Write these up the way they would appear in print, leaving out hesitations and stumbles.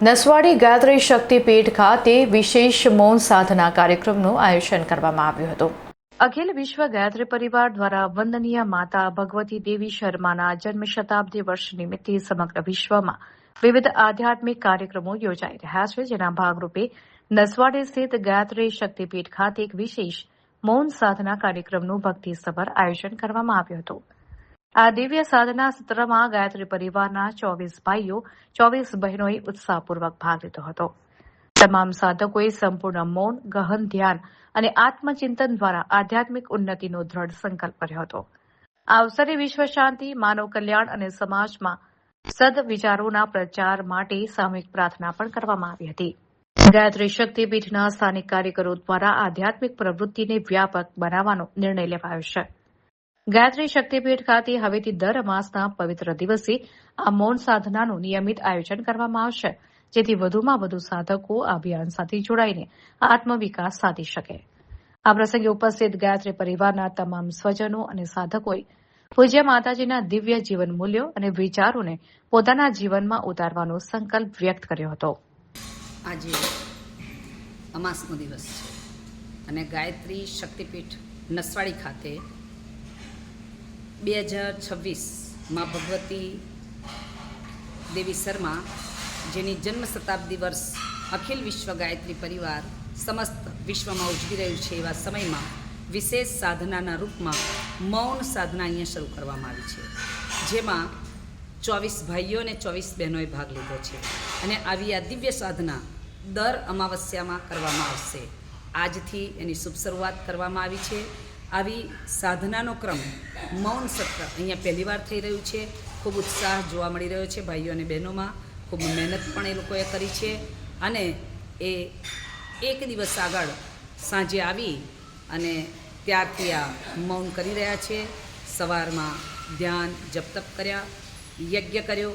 નસવાડી ગાયત્રી શક્તિપીઠ ખાતે વિશેષ મૌન સાધના કાર્યક્રમનું આયોજન કરવામાં આવ્યું હતું. અખિલ વિશ્વ ગાયત્રી પરિવાર દ્વારા વંદનીય માતા ભગવતી દેવી શર્માના જન્મ શતાબ્દી વર્ષ નિમિત્તે સમગ્ર વિશ્વમાં વિવિધ આધ્યાત્મિક કાર્યક્રમો યોજાઈ રહ્યા છે, જેના ભાગરૂપે નસવાડી સ્થિત ગાયત્રી શક્તિપીઠ ખાતે એક વિશેષ મૌન સાધના કાર્યક્રમનું ભક્તિસભર આયોજન કરવામાં આવ્યું હતું. આ દિવ્ય સાધના સત્રમાં ગાયત્રી પરિવારના 24 ભાઈઓ 24 બહેનોએ ઉત્સાહપૂર્વક ભાગ લીધો હતો. તમામ સાધકોએ સંપૂર્ણ મૌન, ગહન ધ્યાન અને આત્મચિંતન દ્વારા આધ્યાત્મિક ઉન્નતિનો દ્રઢ સંકલ્પ કર્યો હતો. આ અવસરે વિશ્વ શાંતિ, માનવ કલ્યાણ અને સમાજમાં સદવિચારોના પ્રચાર માટે સામૂહિક પ્રાર્થના પણ કરવામાં આવી હતી. ગાયત્રી શક્તિપીઠના સ્થાનિક કાર્યકરો દ્વારા આધ્યાત્મિક પ્રવૃત્તિને વ્યાપક બનાવવાનો નિર્ણય લેવાયો છે. ગાયત્રી શક્તિપીઠ ખાતે હવેથી દર અમાસના પવિત્ર દિવસે આ મૌન સાધનાનું નિયમિત આયોજન કરવામાં આવશે, જેથી વધુમાં વધુ સાધકો આ અભિયાન સાથે જોડાઈને આત્મવિકાસ સાધી શકે. આ પ્રસંગે ઉપસ્થિત ગાયત્રી પરિવારના તમામ સ્વજનો અને સાધકોએ પૂજ્ય માતાજીના દિવ્ય જીવન મૂલ્યો અને વિચારોને પોતાના જીવનમાં ઉતારવાનો સંકલ્પ વ્યક્ત કર્યો હતો. આજે અમાસનો દિવસ છે અને ગાયત્રી શક્તિપીઠ નસવાડી ખાતે 2026માં ભગવતી દેવી શર્મા, જેની જન્મ શતાબ્દી વર્ષ અખિલ વિશ્વ ગાયત્રી પરિવાર સમસ્ત વિશ્વમાં ઉજવી રહ્યું છે, એવા સમયમાં વિશેષ સાધનાના રૂપમાં મૌન સાધના અહીંયા શરૂ કરવામાં આવી છે, જેમાં 24 ભાઈઓ અને 24 બહેનોએ ભાગ લીધો છે. અને આવી આ દિવ્ય સાધના દર અમાવસ્યામાં કરવામાં આવશે. આજથી એની શુભ શરૂઆત કરવામાં આવી છે. આવી સાધનાનો ક્રમ મૌન સત્ર અહીંયા પહેલીવાર થઈ રહ્યું છે. ખૂબ ઉત્સાહ જોવા મળી રહ્યો છે ભાઈઓ અને બહેનોમાં. ખૂબ મહેનત પણ એ લોકોએ કરી છે અને એ એક દિવસ આગળ સાંજે આવી અને ત્યારથી આ મૌન કરી રહ્યા છે. સવારમાં ધ્યાન જપ તપ કર્યા, યજ્ઞ કર્યો,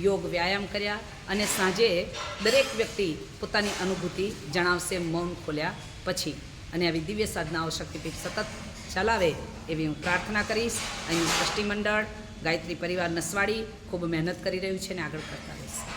યોગ વ્યાયામ કર્યા અને સાંજે દરેક વ્યક્તિ પોતાની અનુભૂતિ જણાવશે મૌન ખોલ્યા પછી. અને આવી દિવ્ય સાધનાઓ શક્તિપીઠ સતત ચલાવે એવી હું પ્રાર્થના કરીશ. અહીંનું ટ્રસ્ટી મંડળ ગાયત્રી પરિવાર નસવાડી ખૂબ મહેનત કરી રહ્યું છે અને આગળ કરતા રહેશે.